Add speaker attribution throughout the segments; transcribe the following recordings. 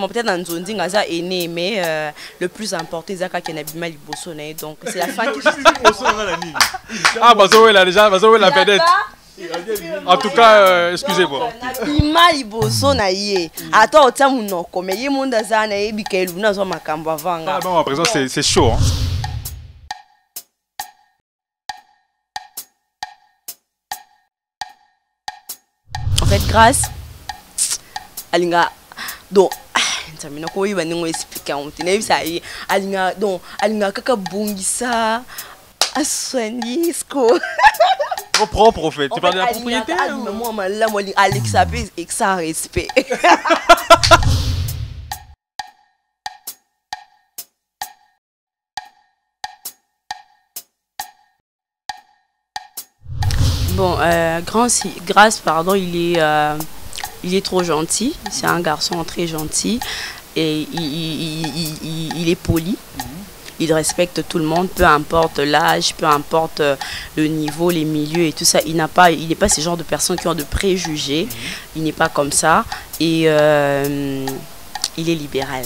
Speaker 1: peut-être Nanzondi Gaza est né, mais le plus important, c'est qu'il y a Bima Libosone. Donc c'est la fin qui.
Speaker 2: Ah, Bazoé là déjà, Bazoé la vedette. En tout cas, excusez-moi.
Speaker 1: Bima Libosone, attends, tu as mon nom, comme il y a mon dazana et Bikel, nous avons ma camba vanga.
Speaker 2: Ah non, à présent c'est chaud. Hein.
Speaker 1: En fait, grâce Alinga, donc, tamina ko yiba ningo expliquer on tene ça yi Alinga donc Alinga kaka bongisa aswanisco.
Speaker 2: Propre au fait, tu parles de la propriété
Speaker 1: ou... Moi là moi Alexa et ça respect. Bon, Grâce, pardon, il est trop gentil. C'est un garçon très gentil et il est poli. Il respecte tout le monde, peu importe l'âge, peu importe le niveau, les milieux et tout ça. Il n'est pas ce genre de personne qui ont de préjugés. Il n'est pas comme ça et il est libéral.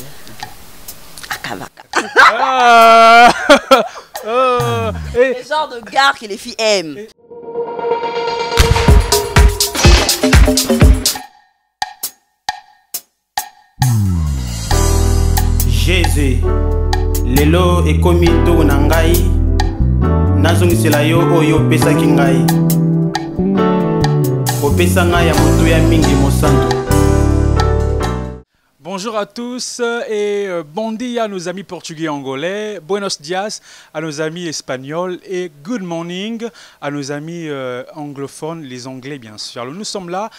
Speaker 1: Akavaka. Le genre de gars que les filles aiment.
Speaker 3: Jésus, lelo ekomi to na ngai, nazongisela yo oyo pesaki ngai. Opesa ngai ya moto ya mingi mosantu.
Speaker 2: Bonjour à tous et bon dia à nos amis portugais et angolais, buenos dias à nos amis espagnols et good morning à nos amis anglophones, les anglais bien sûr. Alors nous sommes là,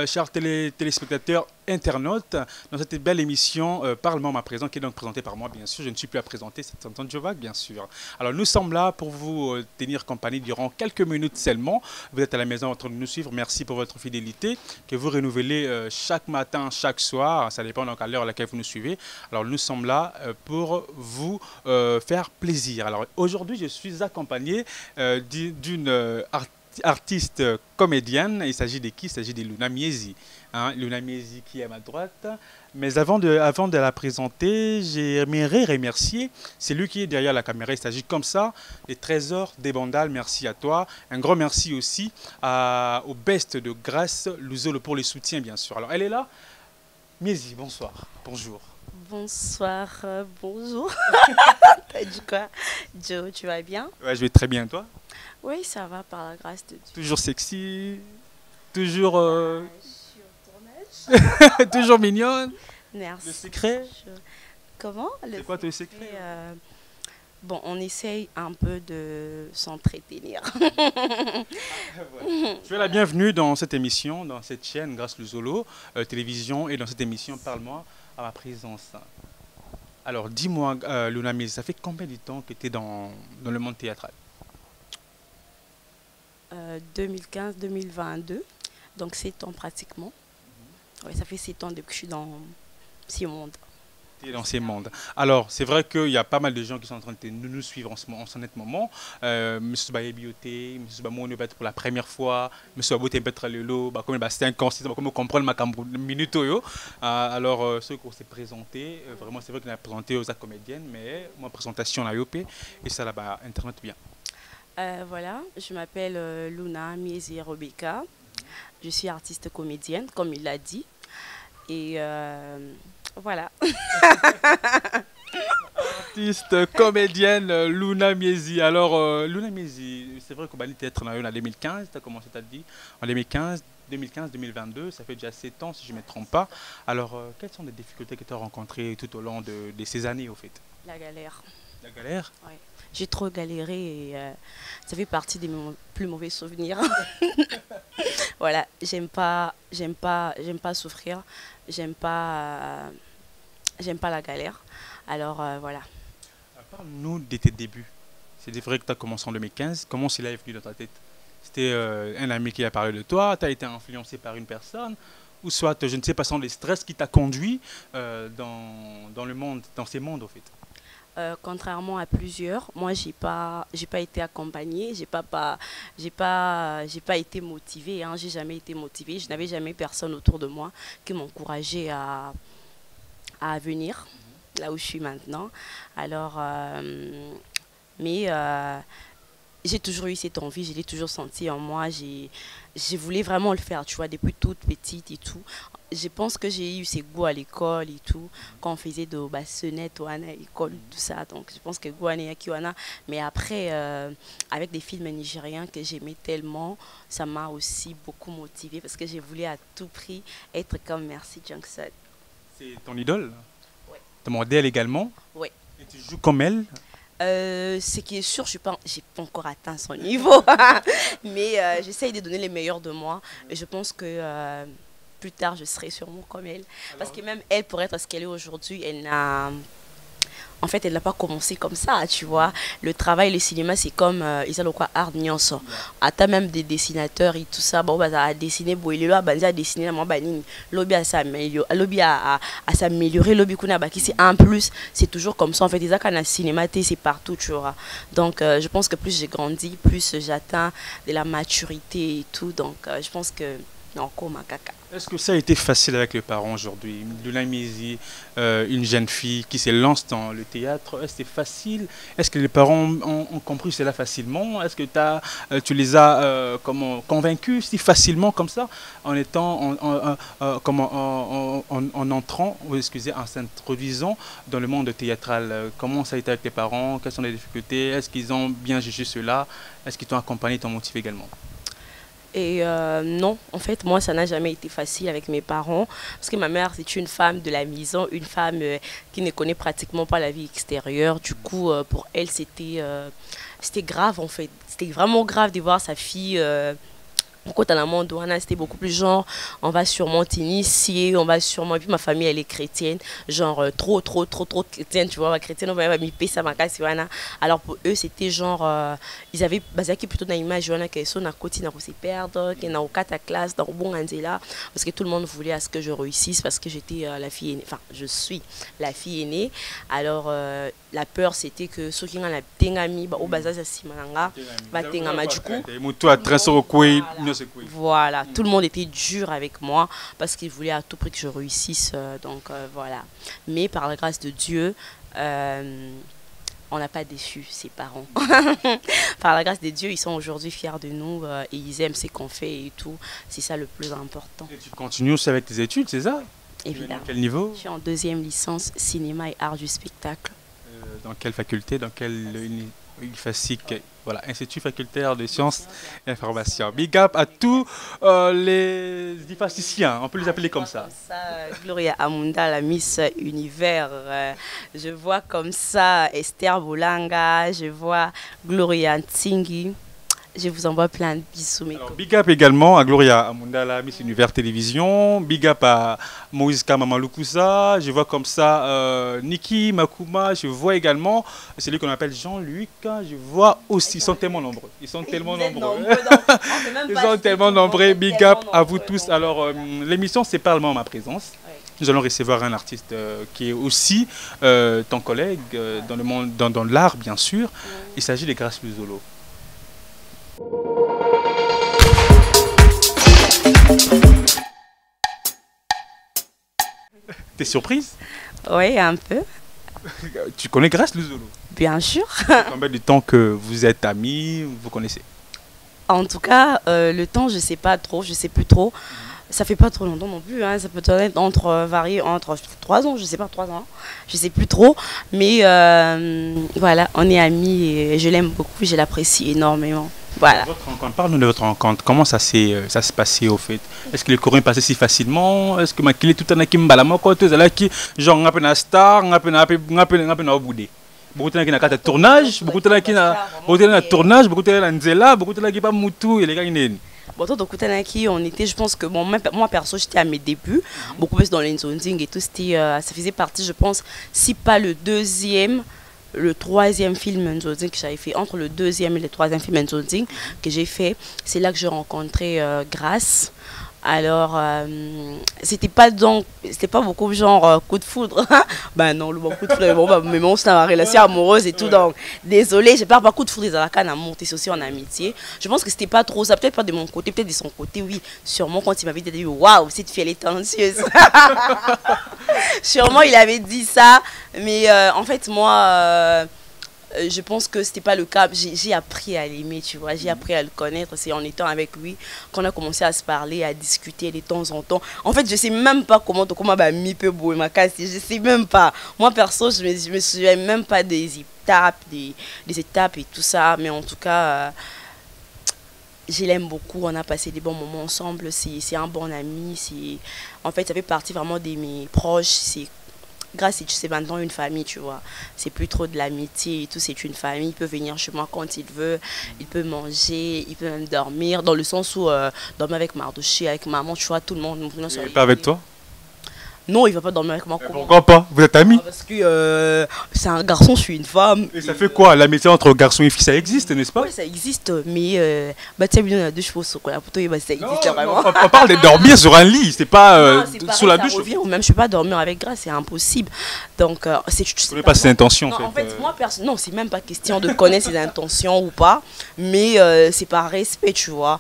Speaker 2: chers téléspectateurs internautes, dans cette belle émission Parlement à présent qui est donc présentée par moi bien sûr. Je ne suis plus à présenter, c'est Tonton Jovac bien sûr. Alors nous sommes là pour vous tenir compagnie durant quelques minutes seulement. Vous êtes à la maison en train de nous suivre, merci pour votre fidélité que vous renouvelez chaque matin, chaque soir, ça dépend donc à l'heure à laquelle vous nous suivez. Alors nous sommes là pour vous faire plaisir. Alors aujourd'hui je suis accompagné d'une artiste comédienne. Il s'agit de qui? Il s'agit de Luna Miezi. Hein, Luna Miezi qui est à ma droite. Mais avant de la présenter, j'aimerais remercier celui qui est derrière la caméra. Il s'agit comme ça, les Trésors des Bandal. Merci à toi. Un grand merci aussi au Best de Grâce Luzolo pour le soutien bien sûr. Alors elle est là. Miezi, bonsoir. Bonjour.
Speaker 1: Bonsoir, bonjour. T'as dit quoi? Joe, tu vas bien?
Speaker 2: Ouais, je vais très bien, toi?
Speaker 1: Oui, ça va par la grâce de Dieu.
Speaker 2: Toujours sexy, toujours...
Speaker 1: Je suis au tournage.
Speaker 2: toujours mignonne.
Speaker 1: Merci.
Speaker 2: Le secret?
Speaker 1: Comment?
Speaker 2: C'est quoi ton secret?
Speaker 1: Bon, on essaye un peu de s'entretenir.
Speaker 2: Je fais la bienvenue dans cette émission, dans cette chaîne Grâce Luzolo télévision et dans cette émission Parle-moi à ma présence. Alors dis-moi, Luna Miezi, ça fait combien de temps que tu es dans le monde théâtral?
Speaker 1: 2015-2022, donc 7 ans pratiquement. Ouais, ça fait 7 ans depuis que je suis dans ces mondes.
Speaker 2: Tu es dans ces mondes. Alors, c'est vrai qu'il y a pas mal de gens qui sont en train de nous suivre en ce moment. Monsieur Baye Bioté, Monsieur Bamoune peut-être pour la première fois, Monsieur Baboté peut-être le lot, comme il y a 5 ans, c'est comme comprendre ma minute. Alors, ceux qu'on s'est présenté, vraiment, c'est vrai qu'on a présenté aux comédiennes, mais ma présentation à l'IOP, et ça là-bas, Internet bien.
Speaker 1: Voilà, je m'appelle Luna Miezi Rebecca. Je suis artiste comédienne, comme il l'a dit. Et voilà.
Speaker 2: Artiste comédienne Luna Miezi. Alors, Luna Miezi, c'est vrai que tu es en 2015, tu as commencé, tu as dit, en 2015-2022, ça fait déjà 7 ans si je ne me trompe pas. Alors, quelles sont les difficultés que tu as rencontrées tout au long de ces années au fait?
Speaker 1: La galère.
Speaker 2: La galère?
Speaker 1: Oui. J'ai trop galéré et ça fait partie de mes plus mauvais souvenirs. Voilà, j'aime pas souffrir, j'aime pas la galère. Alors voilà.
Speaker 2: Parle-nous de tes débuts. C'est vrai que tu as commencé en 2015. Comment cela est venu dans ta tête? C'était un ami qui a parlé de toi, tu as été influencé par une personne, ou soit, je ne sais pas, sans le stress qui t'a conduit dans le monde, dans ces mondes au fait?
Speaker 1: Contrairement à plusieurs, moi j'ai pas été accompagnée, j'ai pas été motivée, hein, j'ai jamais été motivée, je n'avais jamais personne autour de moi qui m'encourageait à venir là où je suis maintenant. Alors, mais j'ai toujours eu cette envie, je l'ai toujours senti en moi, je voulais vraiment le faire, tu vois, depuis toute petite et tout. Je pense que j'ai eu ces goûts à l'école et tout, quand on faisait de sonnette, à l'école, tout ça. Donc je pense que Gouane et Akiwana. Mais après, avec des films nigériens que j'aimais tellement, ça m'a aussi beaucoup motivée parce que je voulais à tout prix être comme Mercy Johnson.
Speaker 2: C'est ton idole?
Speaker 1: Oui.
Speaker 2: Ton modèle également?
Speaker 1: Oui.
Speaker 2: Et tu joues comme elle?
Speaker 1: Ce qui est sûr, je n'ai pas encore atteint son niveau, mais j'essaye de donner les meilleurs de moi. Et je pense que plus tard, je serai sûrement comme elle. Parce que même elle, pour être ce qu'elle est aujourd'hui, elle n'a pas commencé comme ça, tu vois. Le travail, le cinéma, c'est comme ils ont quoi art nyonso. Attends même des dessinateurs et tout ça, bon bah ça a dessiné boy a dessiné moi banini. Lobby à s'améliorer, lobby kuna baki c'est un plus, c'est toujours comme ça en fait. Ils ont qu'un cinéma, c'est partout, tu vois. Donc je pense que plus j'ai grandi, plus j'atteins de la maturité et tout. Donc je pense que non, comme un caca.
Speaker 2: Est-ce que ça a été facile avec les parents aujourd'hui? Lula Mizi, une jeune fille qui se lance dans le théâtre, est-ce que c'est facile? Est-ce que les parents ont compris cela facilement? Est-ce que tu les as convaincus si facilement comme ça, en étant, en entrant, excusez, en s'introduisant dans le monde théâtral? Comment ça a été avec tes parents? Quelles sont les difficultés? Est-ce qu'ils ont bien jugé cela? Est-ce qu'ils t'ont accompagné, t'ont motivé également?
Speaker 1: Et non, en fait, moi, ça n'a jamais été facile avec mes parents. Parce que ma mère, c'est une femme de la maison, une femme qui ne connaît pratiquement pas la vie extérieure. Du coup, pour elle, c'était grave, en fait. C'était vraiment grave de voir sa fille... Quand on a mon douana, c'était beaucoup plus genre, on va sûrement t'initier, on va sûrement... Et puis ma famille, elle est chrétienne, genre trop chrétienne, tu vois, ma chrétienne, on va m'y payer ça, ma casse, alors pour eux, c'était genre, ils avaient basé plutôt dans l'image, qu'ils sont à côté, ils se perdre, qu'ils sont au 4 classe, dans le bon là, parce que tout le monde voulait à ce que je réussisse, parce que j'étais la fille aînée, enfin, je suis la fille aînée. Alors, la peur, c'était que ceux qui ont la tengami, au bazar, c'est Simananga, va tengama du coup. Voilà, tout le monde était dur avec moi parce qu'il voulait à tout prix que je réussisse. Donc voilà. Mais par la grâce de Dieu, on n'a pas déçu ses parents. Par la grâce de Dieu, ils sont aujourd'hui fiers de nous et ils aiment ce qu'on fait et tout. C'est ça le plus important. Et
Speaker 2: tu continues aussi avec tes études, c'est ça?
Speaker 1: Évidemment.
Speaker 2: Quel niveau?
Speaker 1: Je suis en 2e licence cinéma et art du spectacle.
Speaker 2: Dans quelle faculté? Dans quelle FASIC? Voilà, Institut facultaire de sciences et information. Big up à tous les ifaciciens, on peut les appeler comme ça.
Speaker 1: Gloria Amunda, la Miss Univers. Je vois comme ça Esther Bolanga, je vois Gloria Ntingi. Je vous envoie plein de bisous.
Speaker 2: Alors, big up également à Gloria Amunda, la Miss Univers Télévision. Big up à Moïse Kamamalukusa. Je vois comme ça Niki Makuma. Je vois également celui qu'on appelle Jean-Luc. Je vois aussi, ils sont tellement nombreux. Ils sont tellement nombreux. Ils sont tellement nombreux. Big up à vous tous. Alors, l'émission, c'est Parlement ma présence. Nous allons recevoir un artiste qui est aussi ton collègue dans le monde, dans l'art, bien sûr. Il s'agit de Grace Luzolo. T'es surprise?
Speaker 1: Oui, un peu.
Speaker 2: Tu connais Grace Luzolo?
Speaker 1: Bien sûr.
Speaker 2: Combien de temps que vous êtes amis, vous connaissez?
Speaker 1: En tout cas, le temps, je sais pas trop, je sais plus trop. Ça fait pas trop longtemps non plus, hein. Ça peut être varier entre 3 ans, je sais pas, 3 ans, je sais plus trop. Mais voilà, on est amis et je l'aime beaucoup, je l'apprécie énormément. Voilà.
Speaker 2: Parle-nous de votre rencontre. Comment ça s'est passé au fait? Est-ce que le courant est passé si facilement? Est-ce que Makili tout en a qui m'balama quoi tout là qui genre on a star, on a au boudé. Beaucoup de gens qui n'ont pas tournage, beaucoup de gens qui n'ont tournage, beaucoup de gens qui n'ont nzela, beaucoup de gens qui pas moutou et les gars qui
Speaker 1: bon, toi, on était, je pense que bon, moi perso, j'étais à mes débuts, beaucoup plus dans l'enzonding et tout, ça faisait partie, je pense, si pas le 2e, le 3e film Nzonding que j'avais fait, entre le 2e et le 3e film Nzonding que j'ai fait, c'est là que j'ai rencontré Grace. Alors, c'était pas beaucoup genre coup de foudre. Ben non, le bon coup de foudre, bon, bah, mais on a une relation amoureuse et tout, donc désolé, je parle pas coup de foudre, à la monter, c'est aussi en amitié. Je pense que c'était pas trop ça, peut-être pas de mon côté, peut-être de son côté, oui. Sûrement quand il m'avait dit, waouh, cette fille elle est talentueuse. Sûrement il avait dit ça, mais en fait, moi. Je pense que c'était pas le cas. J'ai appris à l'aimer, tu vois. J'ai appris à le connaître. C'est en étant avec lui qu'on a commencé à se parler, à discuter de temps en temps. En fait, je sais même pas comment mi peut bouer ma casse. Je sais même pas. Moi perso, je me souviens même pas des étapes et tout ça. Mais en tout cas, je l'aime beaucoup. On a passé des bons moments ensemble. C'est un bon ami. En fait, ça fait partie vraiment de mes proches. Grâce, c'est maintenant une famille, tu vois. C'est plus trop de l'amitié et tout, c'est une famille. Il peut venir chez moi quand il veut, il peut manger, il peut même dormir, dans le sens où dormir avec Mardoché, avec maman, tu vois, tout le monde.
Speaker 2: Et pas avec toi?
Speaker 1: Non, il va pas dormir avec moi.
Speaker 2: Pourquoi pas? Vous êtes amis?
Speaker 1: Parce que c'est un garçon, je suis une femme.
Speaker 2: Et ça fait quoi? L'amitié entre garçons et filles, ça existe, n'est-ce pas?
Speaker 1: Oui, ça existe, mais bah, tu sais, il y a deux chevaux sur la photo, ça existe vraiment.
Speaker 2: Non, on parle de dormir sur un lit, c'est pas sous la douche.
Speaker 1: Même je ne peux pas dormir avec Grâce, c'est impossible. Donc,
Speaker 2: je ne connais pas ses intentions.
Speaker 1: Non, en fait, moi, non, c'est même pas question de connaître ses intentions ou pas, mais c'est par respect, tu vois.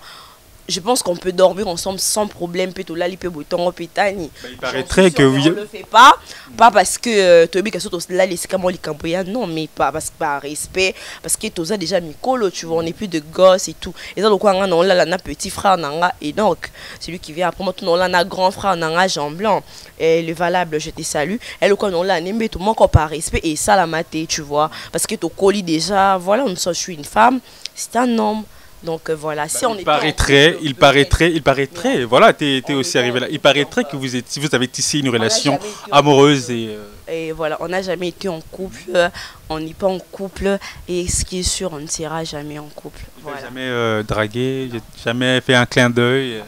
Speaker 1: Je pense qu'on peut dormir ensemble sans problème. Il
Speaker 2: paraîtrait que oui.
Speaker 1: On ne le fait pas parce que non, mais pas parce que par respect, parce que tu as déjà Mikolo, tu vois, on n'est plus de gosses et tout. Et ça, on a petit frère, et donc, celui qui vient après moi, on a grand frère, Jean Blanc, et le valable, je te salue. Et le on a aimé tout le monde par respect, et ça, la maté, tu vois, parce que tu colles déjà, voilà, je suis une femme, c'est un homme. Donc voilà, si on
Speaker 2: il paraîtrait, voilà, tu es aussi arrivé là. Il paraîtrait que vous avez tissé une relation amoureuse
Speaker 1: et voilà, on n'a jamais été en couple, on n'est pas en couple et ce qui est sûr, on ne sera jamais en couple. Voilà.
Speaker 2: Jamais dragué, jamais fait un clin d'œil,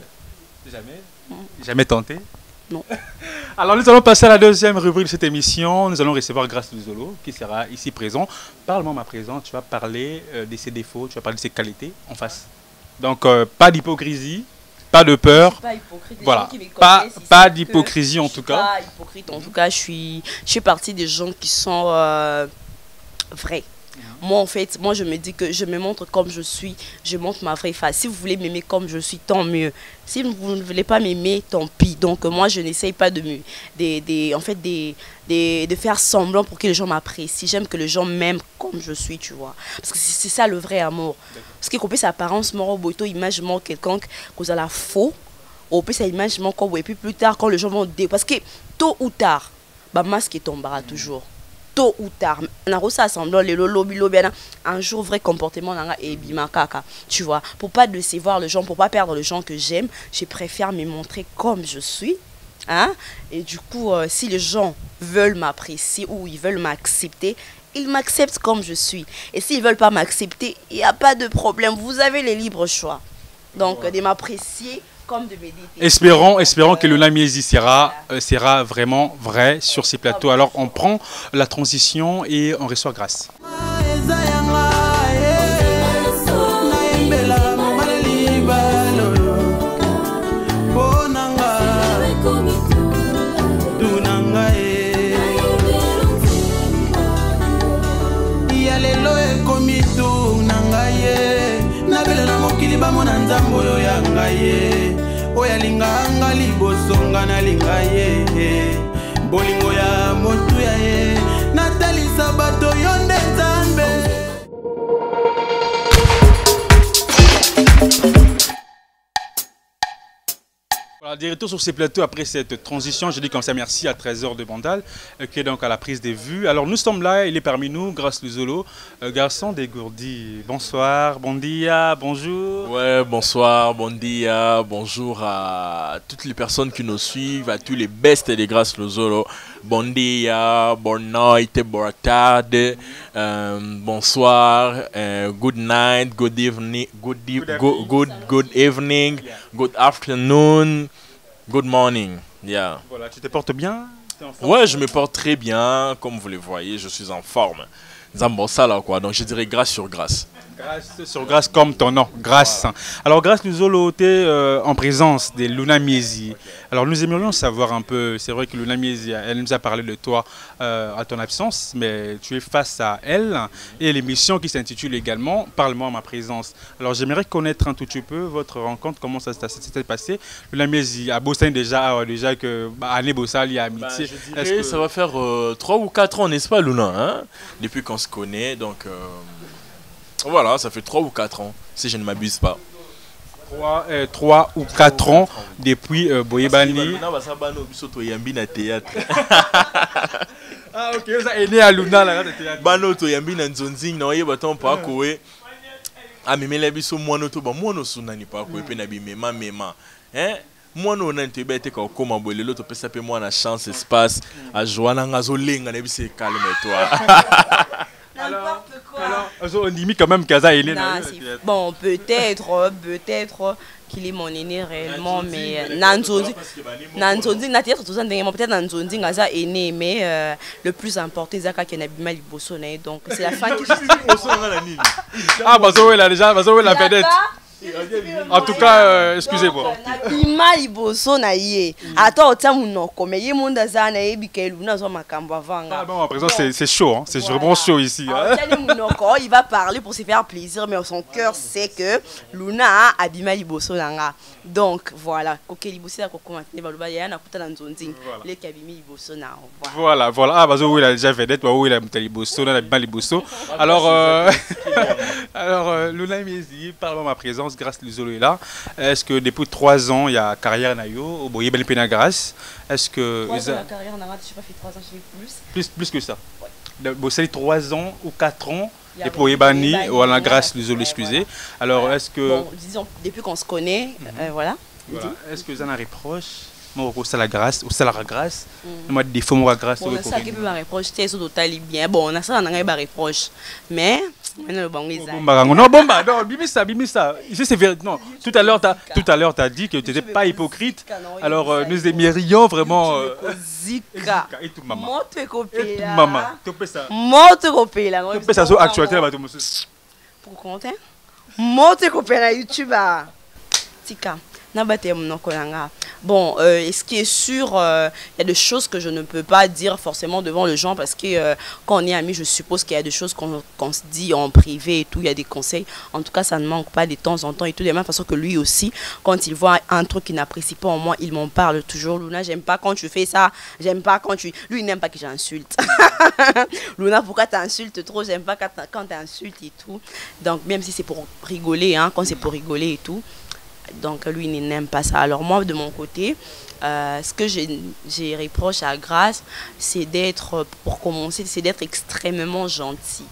Speaker 2: jamais tenté.
Speaker 1: Non.
Speaker 2: Alors nous allons passer à la deuxième rubrique de cette émission. Nous allons recevoir Grâce Luzolo qui sera ici présent. Parle-moi à présent, tu vas parler de ses défauts, tu vas parler de ses qualités en face. Donc pas d'hypocrisie, pas de peur.
Speaker 1: Pas hypocrite.
Speaker 2: Voilà, pas d'hypocrisie en tout cas.
Speaker 1: Pas hypocrite en tout cas, je suis partie des gens qui sont vrais. Moi, en fait, je me dis que je me montre comme je suis, je montre ma vraie face. Si vous voulez m'aimer comme je suis, tant mieux. Si vous ne voulez pas m'aimer, tant pis. Donc, moi, je n'essaye pas de faire semblant pour que les gens m'apprécient. J'aime que les gens m'aiment comme je suis, tu vois. Parce que c'est ça le vrai amour. Parce que sa apparence, boito, image, quelqu'un qui a la faux, ou puis sa image, et puis plus tard, quand les gens vont... Parce que tôt ou tard, masque tombera toujours. Tôt ou tard, un jour vrai comportement tu vois, pour pas décevoir les gens, pour pas perdre les gens que j'aime, je préfère me montrer comme je suis, hein. Et du coup, si les gens veulent m'apprécier ou ils veulent m'accepter, ils m'acceptent comme je suis. Et s'ils veulent pas m'accepter, il n'y a pas de problème, vous avez les libres choix. Donc de m'apprécier comme de m'aider.
Speaker 2: Espérons que le Namiezi sera vraiment vrai sur ces plateaux. Alors on prend la transition et on reçoit Grâce.
Speaker 3: Oyalinganga libosonga na lingaye bolingo ya motu ya ye natalisa bato yonde nzambe.
Speaker 2: Voilà, directeur sur ces plateaux après cette transition, je dis comme ça merci à Trésor de Bandal qui est donc à la prise des vues. Alors nous sommes là, il est parmi nous, Grâce Luzolo, garçon dégourdi. Bonsoir, bon dia, bonjour.
Speaker 4: Ouais, bonsoir, bon dia, bonjour à toutes les personnes qui nous suivent, à tous les bestes de Grâce Luzolo. Bon dia, bonne nuit, bonne tarde, bonsoir, good night, good evening, good evening, good afternoon, good morning. Yeah.
Speaker 2: Voilà, tu te portes bien?
Speaker 4: Ouais, je me porte très bien, comme vous le voyez, je suis en forme. Zambossa là quoi, donc je dirais grâce sur grâce.
Speaker 2: Grâce sur Grâce comme ton nom, Grâce. Alors Grâce, nous allons en présence de Luna Miezi. Alors nous aimerions savoir un peu, c'est vrai que Luna Miezi, elle nous a parlé de toi à ton absence, mais tu es face à elle et l'émission qui s'intitule également Parle-moi à ma présence. Alors j'aimerais connaître un tout petit peu votre rencontre, comment ça s'est passé. Luna Miezi, à Bossan déjà que Anne Bossal, il y a amitié.
Speaker 4: Je dirais, ça va faire 3 ou 4 ans, n'est-ce pas Luna, hein? Depuis qu'on se connaît, donc... Voilà, ça fait 3 ou 4 ans, si je ne m'abuse pas.
Speaker 2: 3 ou 4 ans depuis Boyebani. Ah ok, ça est né à Luna là.
Speaker 4: Bano to yambi na nzonzi na oye baton pa kowe. Ah memela biso mwana to ba mwana sunani pa kowe pe na bi mema mema. Hein? Mwana ona nte bete ka koma bolelo to pesa pe mwana chance espace a joana ngazo lenga na bise calme toi.
Speaker 2: Alors, on dit quand même Kaza est né.
Speaker 1: Bon, peut-être qu'il est mon aîné réellement, mais Nanzonzi, peut-être Nanzonzi Kaza est né, mais le plus important, c'est qu'il y a Bima Liboso, donc c'est la fin qui...
Speaker 2: Ah, Bazo, elle a déjà, Bazo, elle a vedette. En tout cas, excusez-moi.
Speaker 1: Bima Liboso na ye. Attends, tu monoko, mais il monde za na yebi ke Luna zo makambo avant.
Speaker 2: Ah bon, à présent c'est chaud, hein. C'est vraiment chaud ici.
Speaker 1: Il va parler pour se faire plaisir, mais son cœur sait que Luna a Bima Liboso nanga. Donc voilà, koke Liboso la koko maintenant baloba ya na kuta na nzonzi. Les kabimi Liboso na.
Speaker 2: Voilà. Ah Bazo, il a déjà vedette, il a Bima Liboso, na Bima Liboso. Alors Luna Miezi, parle-moi ma présence. Grâce Luzolo est là. Est-ce que depuis 3 ans, il y a carrière Nayo, au Boye Ben Pena Grâce? Est-ce que.
Speaker 1: 3 ans, la carrière Nayo, je n'ai pas fait 3 ans, j'ai fait
Speaker 2: plus que ça. Ouais. Bossé 3 ans ou 4 ans, et pour Yebani, ou à la Grâce Luzolo, excusez. Alors, est-ce que.
Speaker 1: Bon, disons, depuis qu'on se connaît, voilà.
Speaker 2: Est-ce que vous en avez reproche? Moi, au la grâce, au la grâce, moi, des fois, moi, grâce.
Speaker 1: Bon, ça qui peut me reprocher, c'est ça total bien. Bon, on a ça, on a un reproche. Mais. Non,
Speaker 2: Bimisa. Ici, c'est vrai. Non, tout à l'heure, tu as dit que tu n'étais pas hypocrite. Alors, nous aimerions vraiment.
Speaker 1: Zika.
Speaker 2: Et tout, maman.
Speaker 1: Moto copé là.
Speaker 2: Maman.
Speaker 1: Moto copé là.
Speaker 2: Tu peux ça sur actualité.
Speaker 1: Pour compter. Moto copé là, YouTube. Tika. Bon, ce qui est sûr, il y a des choses que je ne peux pas dire forcément devant les gens parce que quand on est amis, je suppose qu'il y a des choses qu'on se dit en privé et tout, il y a des conseils. En tout cas, ça ne manque pas de temps en temps et tout. De la même façon que lui aussi, quand il voit un truc qu'il n'apprécie pas en moi, il m'en parle toujours. Luna, j'aime pas quand tu fais ça, j'aime pas quand tu... Lui, il n'aime pas que j'insulte. Luna, pourquoi tu insultes trop? J'aime pas quand tu insultes et tout. Donc, même si c'est pour rigoler, hein, quand c'est pour rigoler et tout. Donc lui il n'aime pas ça. Alors moi de mon côté, ce que j'ai reproche à Grâce, c'est d'être, pour commencer, c'est d'être extrêmement gentil.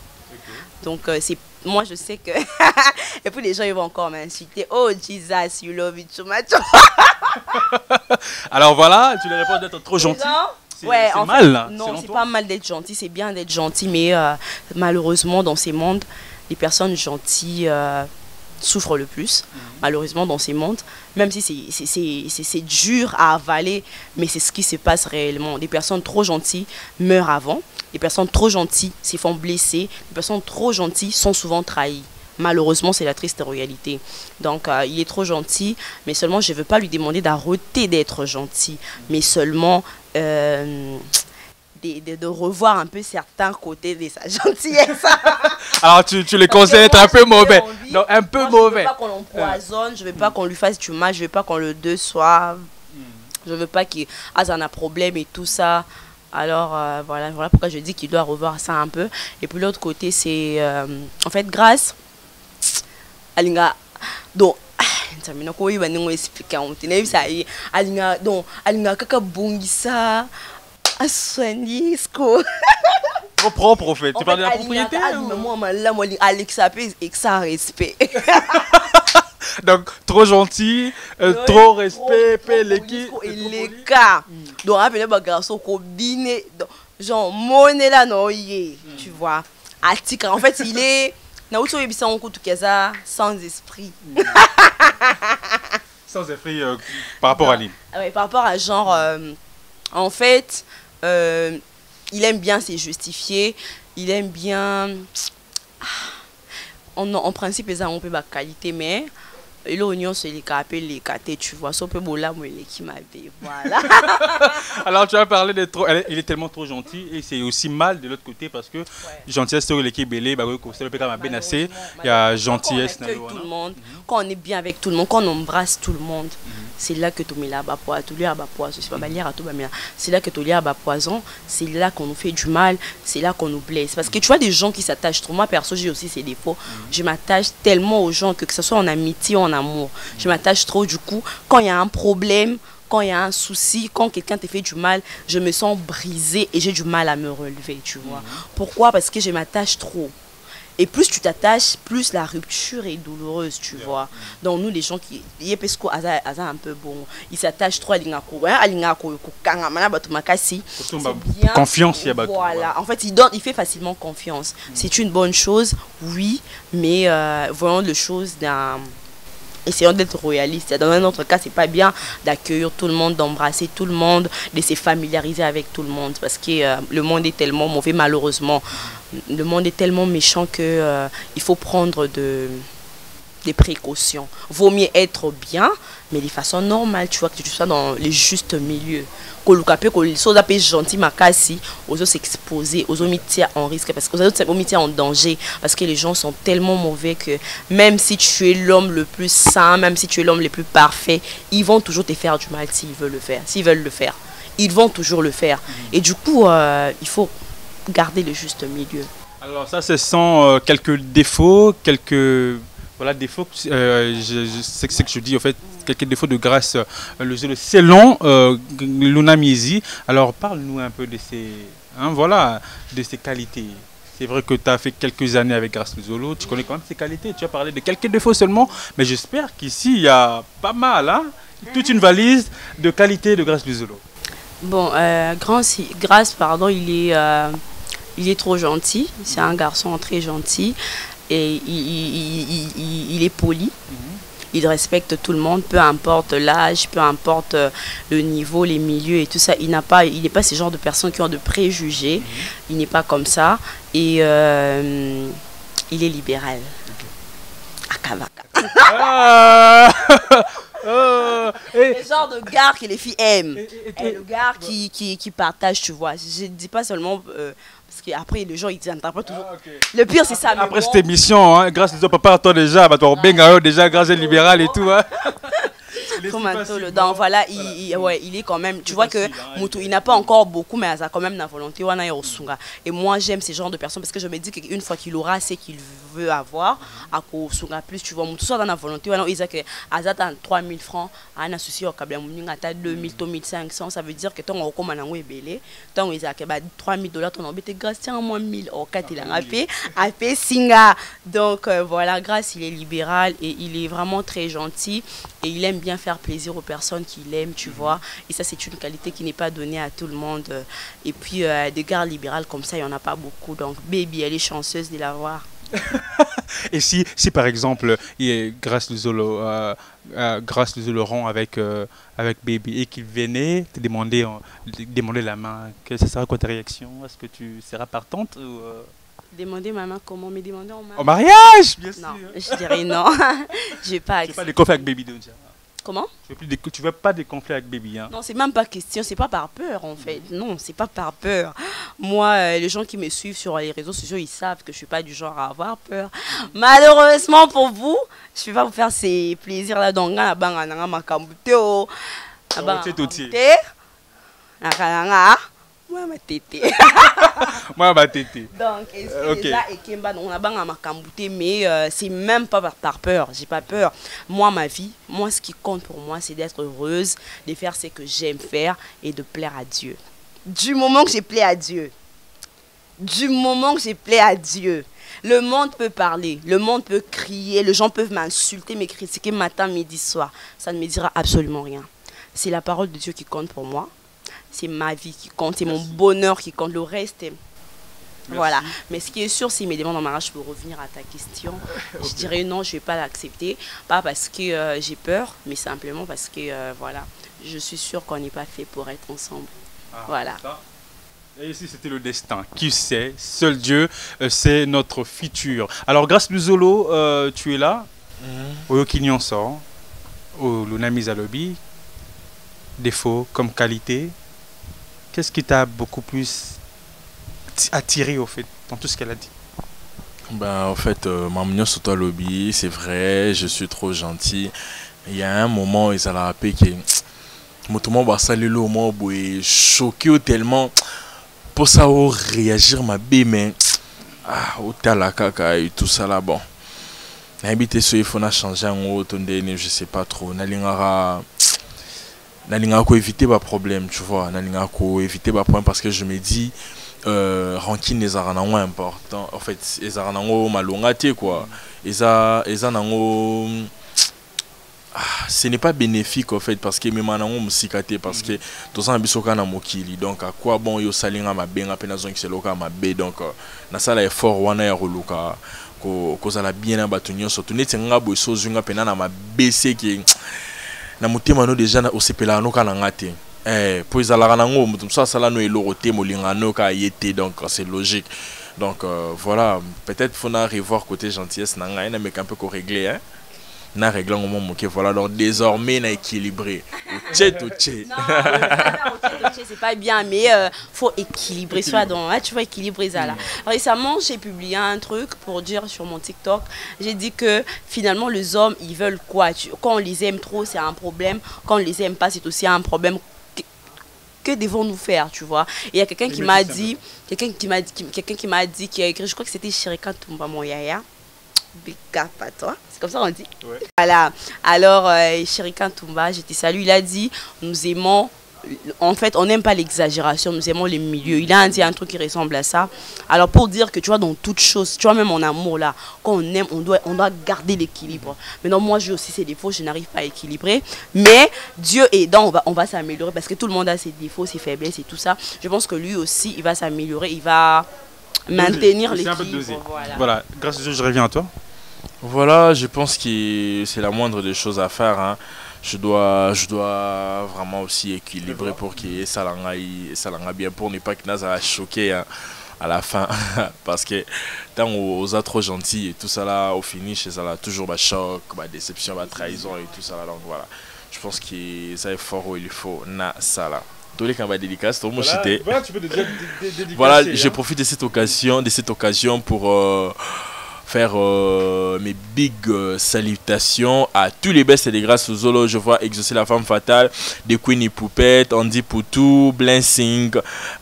Speaker 1: Donc c'est moi je sais que et puis les gens ils vont encore m'insulter. Oh Jesus, you love it so much.
Speaker 2: Alors voilà, tu les réponds d'être trop gentil.
Speaker 1: Ouais,
Speaker 2: c'est mal.
Speaker 1: Non, c'est pas mal d'être gentil, c'est bien d'être gentil, mais malheureusement dans ces mondes, les personnes gentilles souffrent le plus, malheureusement dans ces mondes, même si c'est dur à avaler, mais c'est ce qui se passe réellement. Des personnes trop gentilles meurent avant, les personnes trop gentilles se font blesser, les personnes trop gentilles sont souvent trahies. Malheureusement, c'est la triste réalité. Donc, il est trop gentil, mais seulement je ne veux pas lui demander d'arrêter d'être gentil, mais seulement de revoir un peu certains côtés de sa gentillesse.
Speaker 2: Alors tu les conseilles d'être un peu mauvais. Non, un peu mauvais.
Speaker 1: Je ne veux pas qu'on l'empoisonne, je ne veux pas qu'on lui fasse du mal, je ne veux pas qu'on le déçoive. Je ne veux pas qu'il en a problème et tout ça. Alors voilà pourquoi je dis qu'il doit revoir ça un peu. Et puis l'autre côté, c'est en fait Grâce. Alinga. Donc,
Speaker 2: trop propre, en fait. Tu parles de la propriété
Speaker 1: Alex avec ça respect.
Speaker 2: Donc, trop gentil, trop respect, l'équipe.
Speaker 1: Les cas. Donc, après, les garçons combinés. Genre, monnaie là, non, tu vois. Atika, en fait, il est. Sans esprit.
Speaker 2: Sans esprit par rapport à lui.
Speaker 1: Oui, par rapport à genre. En fait, il aime bien se justifier. Il aime bien. en principe, ils ont un peu de qualité, mais l'oignon, c'est les capés, les catés, tu vois. Ça peut boula, moi, il est qui m'a dit. Voilà.
Speaker 2: Alors, tu as parlé de trop. Il est tellement trop gentil et c'est aussi mal de l'autre côté parce que gentillesse, c'est l'équipe belé, c'est le pécam à Benassé. Il y a gentillesse.
Speaker 1: Quand on accueille tout le monde, quand on est bien avec tout le monde, quand on embrasse tout le monde, c'est là que tu mets là bas poison, tu bas poison, c'est pas balière à tout mais c'est là que tu bas poison, c'est là qu'on nous fait du mal, c'est là qu'on nous blesse parce que tu vois des gens qui s'attachent trop. Moi perso, j'ai aussi ces défauts. Je m'attache tellement aux gens que ce soit en amitié ou en amour. Je m'attache trop, du coup, quand il y a un problème, quand il y a un souci, quand quelqu'un te fait du mal, je me sens brisée et j'ai du mal à me relever, tu vois. Pourquoi? Parce que je m'attache trop. Et plus tu t'attaches, plus la rupture est douloureuse, tu vois. Donc nous, les gens qui... un peu bon. Ils s'attachent trop à l'ingako.
Speaker 2: Confiance, il y a
Speaker 1: voilà. En fait, il fait facilement confiance. C'est une bonne chose, oui, mais voyons les choses d'un... Essayons d'être royalistes. Dans un autre cas, c'est pas bien d'accueillir tout le monde, d'embrasser tout le monde, de se familiariser avec tout le monde. Parce que le monde est tellement mauvais, malheureusement. Le monde est tellement méchant que il faut prendre des précautions. Vaut mieux être bien, mais de façon normale, tu vois, que tu sois dans les justes milieux. Que gentil makasi, aux autres s'exposer, aux autres en risque, parce que aux autres en danger, parce que les gens sont tellement mauvais que même si tu es l'homme le plus saint, même si tu es l'homme le plus parfait, ils vont toujours te faire du mal s'ils veulent le faire. S'ils veulent le faire, ils vont toujours le faire. Et du coup, il faut garder le juste milieu.
Speaker 2: Alors ça, ce sont quelques défauts, quelques... Voilà, défauts, c'est ce que je dis en fait, quelques défauts de grâce, le jeu selon Luna Miezi. Alors parle-nous un peu de ces, voilà, de ses qualités. C'est vrai que tu as fait quelques années avec Grâce Luzolo, tu connais quand même ses qualités, tu as parlé de quelques défauts seulement, mais j'espère qu'ici il y a pas mal, toute une valise de qualités de Grâce Luzolo.
Speaker 1: Bon, Grâce, pardon, il est trop gentil, c'est un garçon très gentil. Et il est poli, il respecte tout le monde, peu importe l'âge, peu importe le niveau, les milieux et tout ça. Il n'est pas ce genre de personnes qui ont de préjugés, il n'est pas comme ça. Et il est libéral. Le genre de gars que les filles aiment. Le gars qui partage, tu vois. Je ne dis pas seulement... parce qu'après, les gens, ils interprètent toujours. Le pire, c'est ça.
Speaker 2: Après cette émission, grâce à papa, à toi déjà, déjà, grâce à libéral et tout.
Speaker 1: Donc voilà, il est quand même, tu vois que Moutou, il n'a pas encore beaucoup, mais il a quand même la volonté. Et moi, j'aime ces genres de personnes parce que je me dis qu'une fois qu'il aura ce qu'il veut avoir, à Kosunga plus, tu vois, Moutou soit dans la volonté, il a que Azat 3000 francs, un associé au Kabla Mouninga, 2000, 2500, ça veut dire que ton recommand est belé, ton il a que 3000 $, ton embêté grâce, tiens, moins 1000, au 4 il a fait Singa. Donc voilà, Grâce, il est libéral et il est vraiment très gentil et il aime bien faire plaisir aux personnes qu'il aime, tu vois. Et ça, c'est une qualité qui n'est pas donnée à tout le monde. Et puis, des gars libérales comme ça, il n'y en a pas beaucoup. Donc, baby, elle est chanceuse de l'avoir.
Speaker 2: Et si par exemple, Grâce Luzolo rend avec Baby et qu'il venait te demander la main, ça sera quoi ta réaction? Est-ce que tu seras partante ou
Speaker 1: Demander ma main comment? Me demander en mariage?
Speaker 2: Au mariage, bien sûr.
Speaker 1: Non, je dirais non. Je vais pas accepter.
Speaker 2: Tu veux pas de conflits avec Baby déjà?
Speaker 1: Comment?
Speaker 2: Tu veux pas de conflits avec Baby, hein?
Speaker 1: Non, c'est même pas question, c'est pas par peur en fait. Non, c'est pas par peur. Moi, les gens qui me suivent sur les réseaux sociaux, ils savent que je suis pas du genre à avoir peur. Malheureusement pour vous, je vais pas vous faire ces plaisirs là dans la banga na makambuteo. Moi ma tété.
Speaker 2: Moi ma tété.
Speaker 1: Donc là et Kemba on a banga makambute mais c'est même pas par peur, j'ai pas peur. Moi ma vie, moi ce qui compte pour moi c'est d'être heureuse, de faire ce que j'aime faire et de plaire à Dieu. Du moment que j'ai plaît à Dieu. Du moment que j'ai plaît à Dieu. Le monde peut parler, le monde peut crier, les gens peuvent m'insulter, me critiquer matin, midi, soir. Ça ne me dira absolument rien. C'est la parole de Dieu qui compte pour moi. C'est ma vie qui compte, c'est mon bonheur qui compte. Le reste, voilà. Mais ce qui est sûr, s'il me demande en mariage, pour revenir à ta question, je dirais non, je ne vais pas l'accepter. Pas parce que j'ai peur, mais simplement parce que, voilà, je suis sûre qu'on n'est pas fait pour être ensemble. Voilà.
Speaker 2: Et ici, c'était le destin. Qui sait? Seul Dieu, c'est notre futur. Alors, grâce Luzolo, tu es là. Au Kinyon sort. Au Lunami Zalobi. Défaut comme qualité. Qu'est-ce qui t'a beaucoup plus attiré, au fait, dans tout ce qu'elle a dit?
Speaker 4: Ben, en fait, Mamnio Soto Lobby, c'est vrai, je suis trop gentil. Il y a un moment, ils allaient rappeler que Motomo va saluer le moment où il est choqué tellement pour ça réagir ma bé, mais au la caca et tout ça là, bon. Habité sur il faut changer en haut, je sais pas trop. Nalingara éviter pas problème, tu vois. Nalingara éviter pas problème parce que je me dis. Rancune les aranango important en fait les aranango malongate quoi ce n'est pas bénéfique en fait parce que même anango musikate parce que tous en bisoka na mokili donc à quoi bon yo salinga mabenga pena zonki c'est loka mabe donc na sala effort wana ya ruluka ko za la bien na batunyo surtout netenga bo sozunga pena na mabese ki na mutema no déjà na osepela no kana ngate. Pour les alaranango, ça là nous est l'oroté molingano ka yété donc c'est logique. Donc voilà, peut-être faut na revoir côté gentillesse nanga na mais un peu ko régler hein. Na régler au moment que voilà donc désormais na équilibré. C'est
Speaker 1: pas bien mais faut équilibrer soit donc tu vois équilibrer ça là. Récemment, j'ai publié un truc pour dire sur mon TikTok, j'ai dit que finalement les hommes, ils veulent quoi? Quand on les aime trop, c'est un problème, quand on les aime pas, c'est aussi un problème. Que devons-nous faire, tu vois? Et il y a quelqu'un qui m'a dit, qui a écrit, je crois que c'était Shirika Tumba Moyaya. Big up à toi, c'est comme ça on dit. Ouais. Voilà. Alors Shirika Tumba, je te salue, il a dit, nous aimons, en fait, on n'aime pas l'exagération, nous aimons les milieux. Il a dit un truc qui ressemble à ça. Alors pour dire que tu vois dans toute chose, tu vois même en amour là, quand on aime, on doit garder l'équilibre. Maintenant moi j'ai aussi ces défauts, je n'arrive pas à équilibrer. Mais Dieu aidant, on va s'améliorer parce que tout le monde a ses défauts, ses faiblesses et tout ça. Je pense que lui aussi, il va s'améliorer, il va maintenir l'équilibre.
Speaker 2: Voilà, grâce à Dieu, je reviens à toi.
Speaker 4: Voilà, je pense que c'est la moindre des choses à faire. Hein. Je dois vraiment aussi équilibrer pour qu'il y ait ça bien pour ne pas que Naza choqué hein, à la fin. Parce que tant aux autres trop gentils et tout ça là, au finish, ça là toujours choc, déception, trahison et tout ça là. Donc voilà, je pense que ça est fort où il faut. Ça là. Tous les cas dédicace, tout le monde cité.
Speaker 2: Voilà, tu peux déjà dédicacer.
Speaker 4: Voilà, je profite de cette occasion pour faire mes big salutations à tous les bestes et les grâces aux Zolo. Je vois Exaucer la femme fatale, de Queenie Poupette, Andy Poutou, Blessing,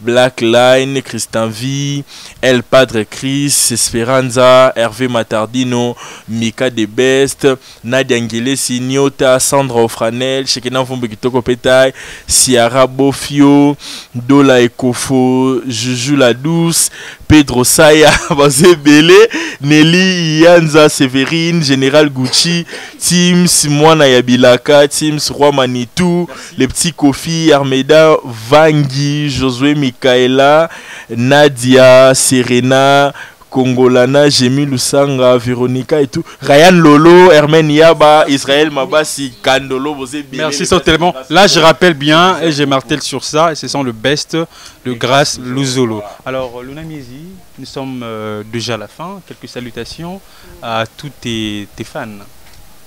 Speaker 4: Black Line, Christian V, El Padre Chris, Esperanza, Hervé Matardino, Mika de Best, Nadia Ngele Signota, Sandra Ofranel, Shekena Fumbekitoko Petay, Ciara Bofio, Dola Ekofo, Juju la Douce, Pedro Saya, Bazé Belé, Nelly Yanza Séverine, Général Gucci, Teams, Moana Yabilaka, Teams, Roi Manitou, les petits Kofi, Armeda, Vangi, Josué Mikaela, Nadia, Serena, Congolana, Jemi Lusanga, Véronica et tout. Ryan Lolo, Hermen Yaba, Israël Mabasi, Kandolo, vous êtes bien.
Speaker 2: Merci tellement. Là, je rappelle bien et je martèle sur ça. Et ce sont le best, le grâce Luzolo. Alors, Luna Miezi, nous sommes déjà à la fin. Quelques salutations à tous tes fans.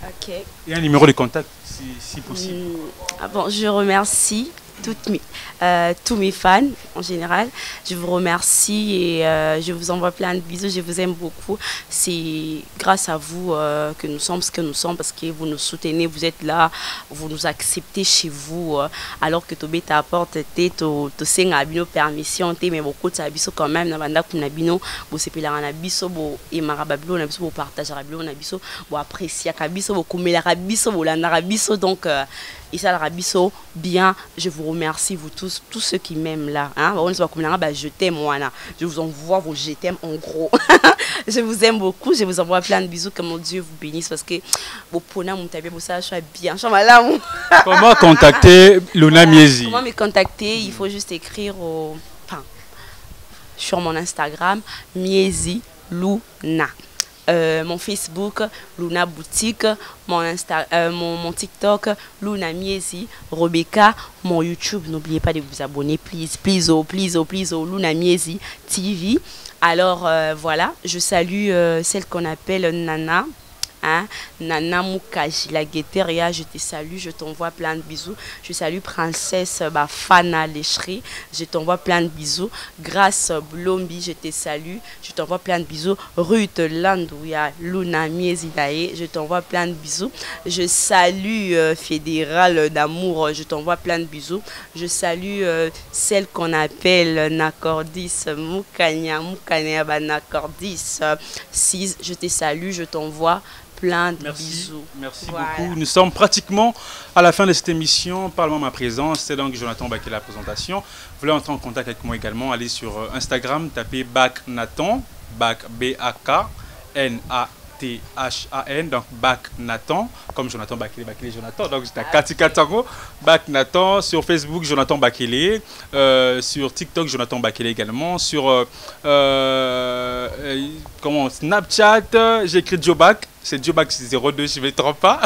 Speaker 1: Ok.
Speaker 2: Et un numéro de contact si possible.
Speaker 1: Bon, je remercie tous mes fans en général. Je vous remercie et je vous envoie plein de bisous. Je vous aime beaucoup. C'est grâce à vous que nous sommes ce que nous sommes parce que vous nous soutenez, vous êtes là, vous nous acceptez chez vous alors que Tobé t'apporte to senga bino permission te mais beaucoup de biso quand même na banda kuna bino bo sepela na biso bo e marababilo na biso bo partager babilo na biso bo apprécier ka biso bo komela ka biso bo landa biso donc et ça Rabiso bien, je vous remercie vous tous ceux qui m'aiment là hein. Je t'aime moi là. Je vous envoie vos je t'aime en gros. Je vous aime beaucoup, je vous envoie plein de bisous, que mon Dieu vous bénisse parce que vos pona mon tabia pour ça je suis bien.
Speaker 2: Comment contacter Luna Miezi?
Speaker 1: Comment me contacter? Il faut juste écrire sur mon Instagram Miezi Luna. mon Facebook, Luna Boutique, mon TikTok, Luna Miezi, Rebecca, mon YouTube. N'oubliez pas de vous abonner, please, please, oh, please, oh, please, oh, Luna Miezi TV. Alors, voilà, je salue celle qu'on appelle Nana. Hein? Nana Mukaji, la guéteria, je te salue, je t'envoie plein de bisous. Je salue Princesse Bafana Lécherie, je t'envoie plein de bisous. Grâce Blombi, je te salue, je t'envoie plein de bisous. Ruth Landouya, Luna Miezidae, je t'envoie plein de bisous. Je salue Fédéral d'amour, je t'envoie plein de bisous. Je salue celle qu'on appelle Nakordis, Mukanya Nakordis 6, je te salue, je t'envoie plein de bisous.
Speaker 2: Merci beaucoup. Nous sommes pratiquement à la fin de cette émission. Parle-moi ma présence. C'est donc Jonathan Baké la présentation. Vous voulez entrer en contact avec moi également, allez sur Instagram, tapez Bac Nathan, Bac B-A-K-N-A-T-H-A-N, donc Bac Nathan, comme Jonathan Bakele, Bakele Jonathan, donc c'est à Katika Tango, Bac Nathan, sur Facebook Jonathan Bakele, sur TikTok Jonathan Bakele également, sur Snapchat, j'ai écrit Jobac, c'est Jobac 02, je ne me trompe pas.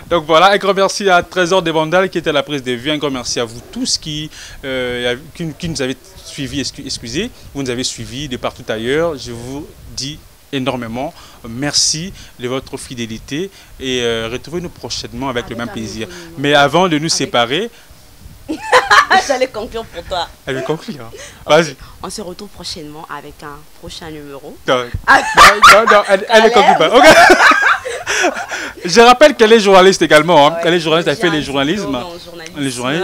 Speaker 2: Donc voilà, un grand merci à Trésor des Vandales qui était à la prise de vue, un grand merci à vous tous qui nous avez suivis, excusez, vous nous avez suivis de partout ailleurs, je vous dis énormément merci de votre fidélité et retrouvez-nous prochainement avec le même plaisir. Mais avant de nous séparer,
Speaker 1: j'allais conclure pour toi.
Speaker 2: Elle veut conclure. Vas-y.
Speaker 1: On se retrouve prochainement avec un prochain numéro.
Speaker 2: Non, elle ne conclut pas. Okay. Je rappelle qu'elle est journaliste également. Hein. Elle est journaliste, elle fait les journalismes.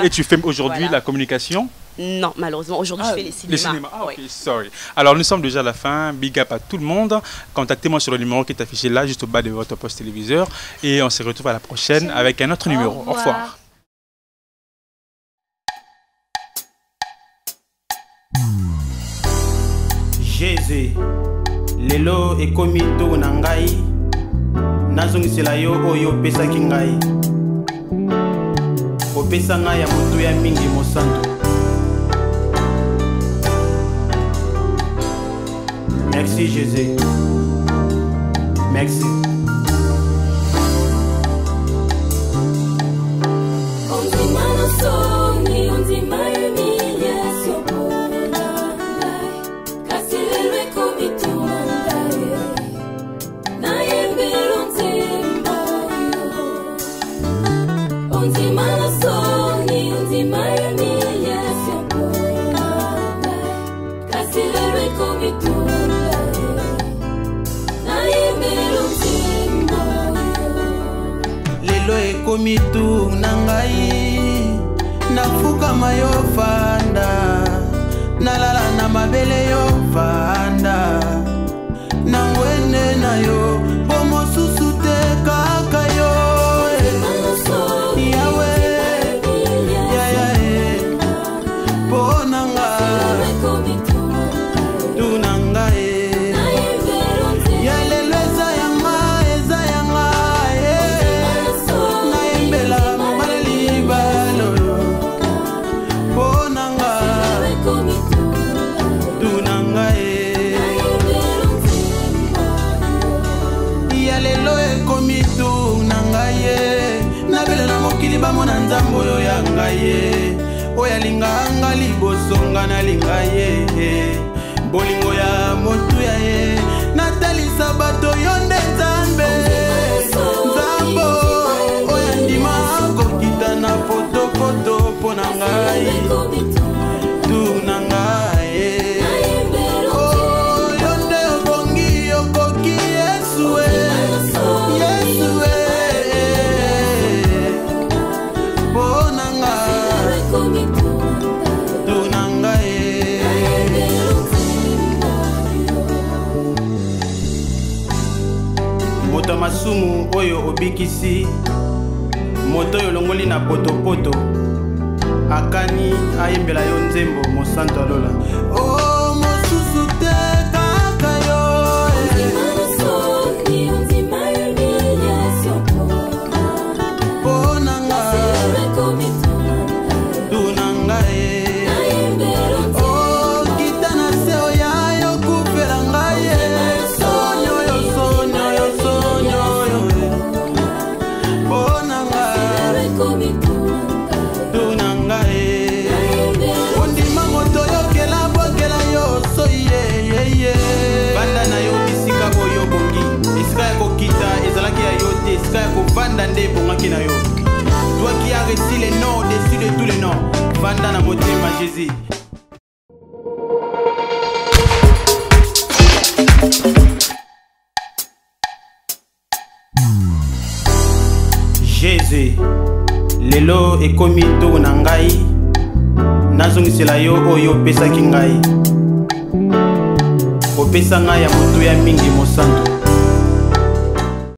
Speaker 2: Et tu fais aujourd'hui la communication?
Speaker 1: Non, malheureusement, aujourd'hui je fais les cinémas.
Speaker 2: Ah, ok, sorry. Alors nous sommes déjà à la fin. Big up à tout le monde. Contactez-moi sur le numéro qui est affiché là, juste au bas de votre poste téléviseur. Et on se retrouve à la prochaine avec un autre numéro. Au revoir.
Speaker 3: Jésus, lelo ekomi to na ngai, nazongisela yo oyo opesaki ngai, opesa ngai ya moto ya mingi mosantu. Merci Jésus, merci. Komitu nangai nafuka mayo fanda nalala na mabele yo fanda nangwene na yo pomo susu te kaka yo yawe ponanga tunanga bamona nzambo yo ya ngai oyo alinganga liboso nga nalinga ye bolingo ya motuya ye natalisa bato yo nde nzambe nzambo oyo andima kokita na fotofoto mpo na ngai tuna ngai oyo nde obongi okoki Yesu moto masumu oyo obikisi moto oyo longoli na potopoto akani ayembela yo nzembo mosanto alola oh mosusu te kaka yo ponanga tunanga oh kita na se oya yo kufela ngai sonyo yo sonyo nde bongaki na yo. Toi qui as reçu les noms au-dessus de tous les noms, vanda na motema Jésus. Jésus, lelo ekomi to na ngai, nazongisela yo oyo opesaki ngai. Opesa ngai ya moto ya mingi mosantu.